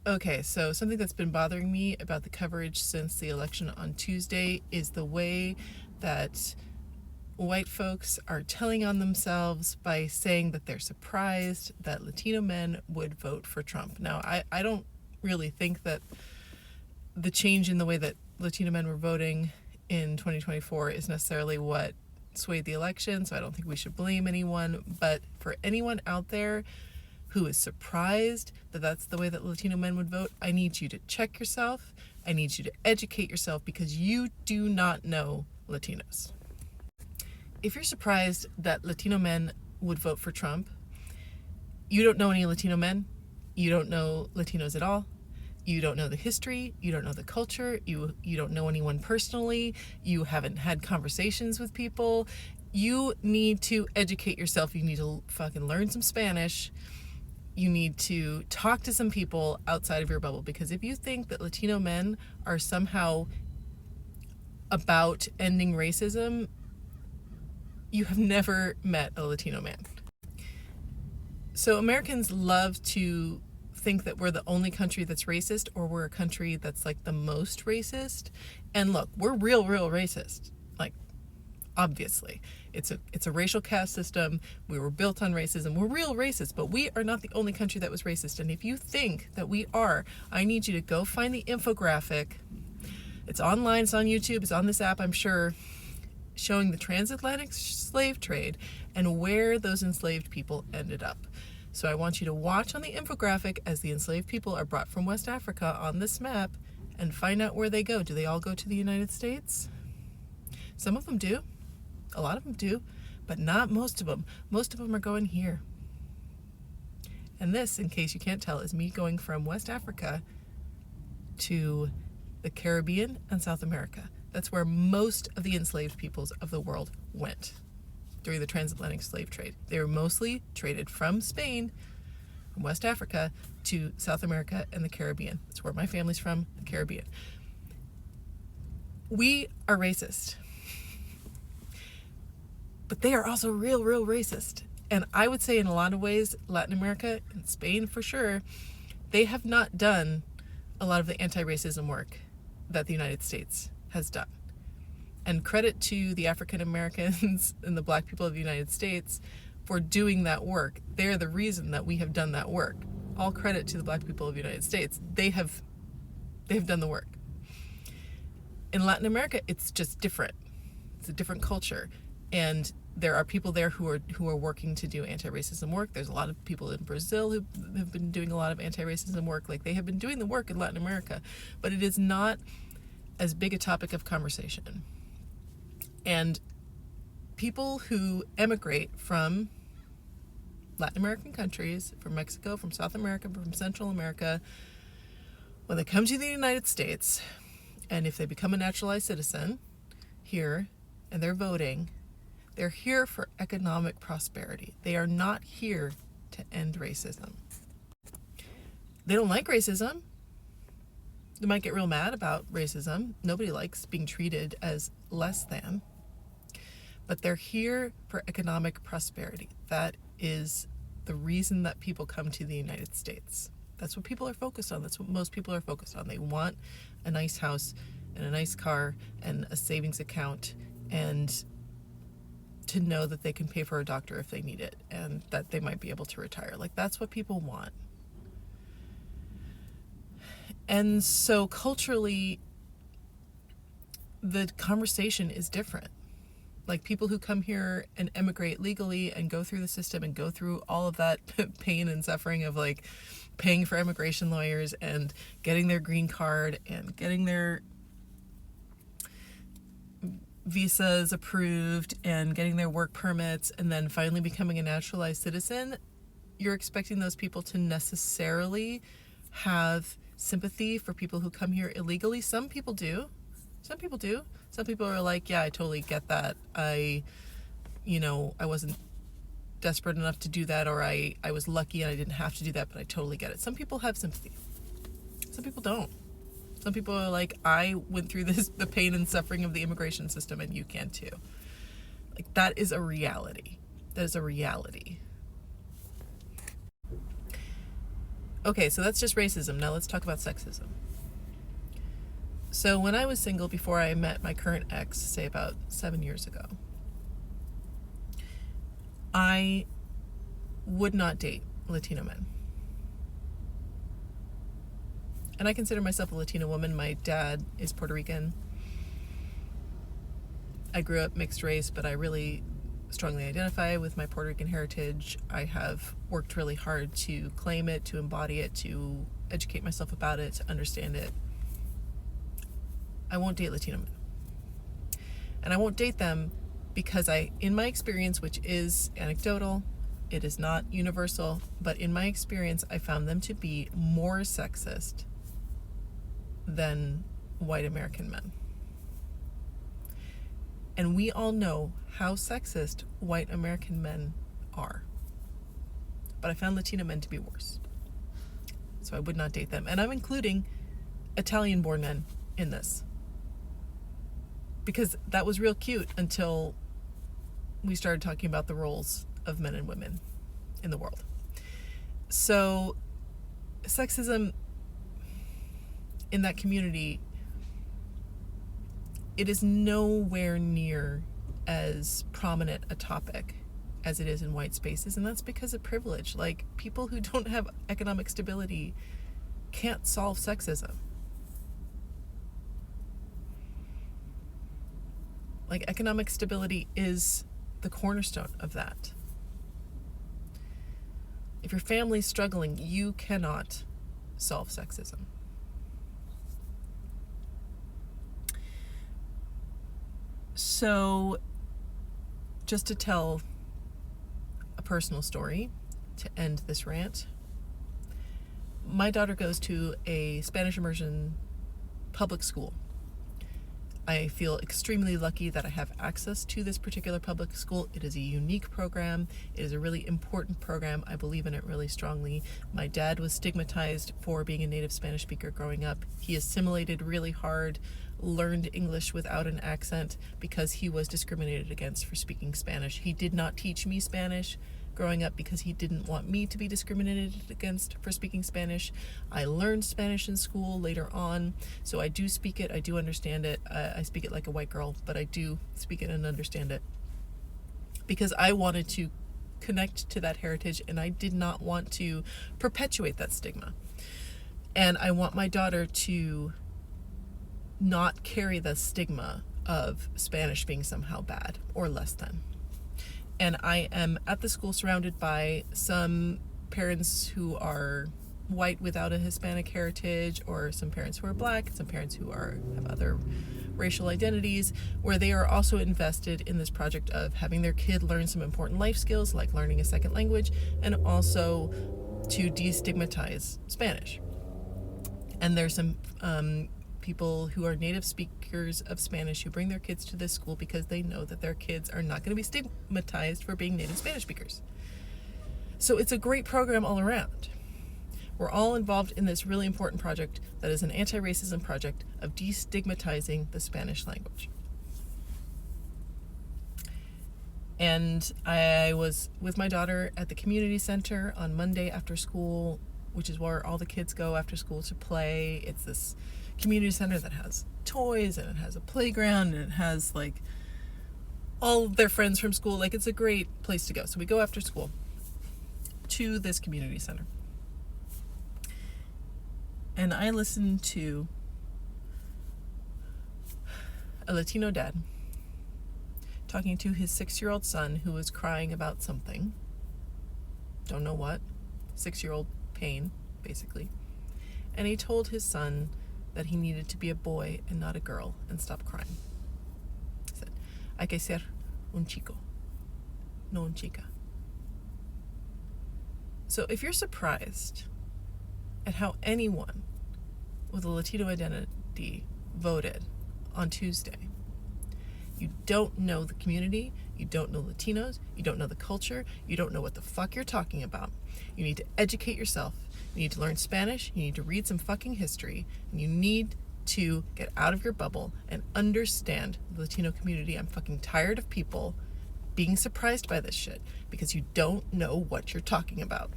Okay, so something that's been bothering me about the coverage since the election on Tuesday is the way that white folks are telling on themselves by saying that they're surprised that Latino men would vote for Trump. Now, I don't really think that the change in the way that Latino men were voting in 2024 is necessarily what swayed the election, so I don't think we should blame anyone. But for anyone out there who is surprised that that's the way that Latino men would vote, I need you to check yourself. I need you to educate yourself because you do not know Latinos. If you're surprised that Latino men would vote for Trump, you don't know any Latino men. You don't know Latinos at all. You don't know the history. You don't know the culture. You don't know anyone personally. You haven't had conversations with people. You need to educate yourself. You need to fucking learn some Spanish. You need to talk to some people outside of your bubble, because if you think that Latino men are somehow about ending racism, you have never met a Latino man. So Americans love to think that we're the only country that's racist, or we're a country that's like the most racist. And look, we're real racist. Like, obviously. It's a racial caste system. We were built on racism. We're real racist, but we are not the only country that was racist. And if you think that we are, I need you to go find the infographic. It's online, it's on YouTube, it's on this app, I'm sure, showing the transatlantic slave trade and where those enslaved people ended up. So I want you to watch on the infographic as the enslaved people are brought from West Africa on this map and find out where they go. Do they all go to the United States? Some of them do. A lot of them do, but not most of them. Most of them are going here. And this, in case you can't tell, is me going from West Africa to the Caribbean and South America. That's where most of the enslaved peoples of the world went during the transatlantic slave trade. They were mostly traded from Spain, from West Africa, to South America and the Caribbean. That's where my family's from, the Caribbean. We are racist. But they are also real racist. And I would say in a lot of ways, Latin America and Spain for sure, they have not done a lot of the anti-racism work that the United States has done. And credit to the African Americans and the black people of the United States for doing that work. They're the reason that we have done that work. All credit to the black people of the United States. They have done the work. In Latin America, it's just different. It's a different culture. And there are people there who are working to do anti-racism work. There's a lot of people in Brazil who have been doing a lot of anti-racism work. Like, they have been doing the work in Latin America, but it is not as big a topic of conversation. And people who emigrate from Latin American countries, from Mexico, from South America, from Central America, when they come to the United States, and if they become a naturalized citizen here and they're voting, they're here for economic prosperity. They are not here to end racism. They don't like racism. They might get real mad about racism. Nobody likes being treated as less than. But they're here for economic prosperity. That is the reason that people come to the United States. That's what people are focused on. That's what most people are focused on. They want a nice house and a nice car and a savings account, and to know that they can pay for a doctor if they need it, and that they might be able to retire. Like, that's what people want. And so culturally, the conversation is different. Like, people who come here and emigrate legally and go through the system and go through all of that pain and suffering of like paying for immigration lawyers and getting their green card and getting their visas approved and getting their work permits and then finally becoming a naturalized citizen, you're expecting those people to necessarily have sympathy for people who come here illegally. Some people do. Some people are like, yeah, I totally get that. I wasn't desperate enough to do that, or I was lucky and I didn't have to do that, but I totally get it. Some people have sympathy. Some people don't. Some people are like, I went through the pain and suffering of the immigration system, and you can too. Like, that is a reality. That is a reality. Okay, so that's just racism. Now let's talk about sexism. So when I was single before I met my current ex, say about 7 years ago, I would not date Latino men. And I consider myself a Latina woman. My dad is Puerto Rican. I grew up mixed race, but I really strongly identify with my Puerto Rican heritage. I have worked really hard to claim it, to embody it, to educate myself about it, to understand it. I won't date Latino men. And I won't date them because in my experience, which is anecdotal, it is not universal, but in my experience, I found them to be more sexist than white American men. And we all know how sexist white American men are. But I found Latino men to be worse. So I would not date them. And I'm including Italian-born men in this. Because that was real cute until we started talking about the roles of men and women in the world. So sexism in that community, it is nowhere near as prominent a topic as it is in white spaces, and that's because of privilege. Like, people who don't have economic stability can't solve sexism. Like, economic stability is the cornerstone of that. If your family's struggling, you cannot solve sexism. So, just to tell a personal story to end this rant, my daughter goes to a Spanish immersion public school. I feel extremely lucky that I have access to this particular public school. It is a unique program. It is a really important program. I believe in it really strongly. My dad was stigmatized for being a native Spanish speaker growing up. He assimilated really hard, learned English without an accent because he was discriminated against for speaking Spanish. He did not teach me Spanish growing up because he didn't want me to be discriminated against for speaking Spanish. I learned Spanish in school later on, so I do speak it, I do understand it. I speak it like a white girl, but I do speak it and understand it because I wanted to connect to that heritage and I did not want to perpetuate that stigma. And I want my daughter to not carry the stigma of Spanish being somehow bad or less than. And I am at the school surrounded by some parents who are white without a Hispanic heritage, or some parents who are black, some parents who have other racial identities, where they are also invested in this project of having their kid learn some important life skills like learning a second language, and also to destigmatize Spanish. And there's some people who are native speakers of Spanish who bring their kids to this school because they know that their kids are not going to be stigmatized for being native Spanish speakers. So it's a great program all around. We're all involved in this really important project that is an anti-racism project of destigmatizing the Spanish language. And I was with my daughter at the community center on Monday after school, which is where all the kids go after school to play. It's this community center that has toys and it has a playground and it has like all of their friends from school. Like, it's a great place to go. So we go after school to this community center. And I listened to a Latino dad talking to his 6-year-old son who was crying about something. Don't know what. 6-year-old pain, basically. And he told his son that he needed to be a boy and not a girl and stop crying. He said, "Hay que ser un chico, no un chica." So if you're surprised at how anyone with a Latino identity voted on Tuesday, you don't know the community, you don't know Latinos, you don't know the culture, you don't know what the fuck you're talking about. You need to educate yourself. You need to learn Spanish, you need to read some fucking history, and you need to get out of your bubble and understand the Latino community. I'm fucking tired of people being surprised by this shit because you don't know what you're talking about.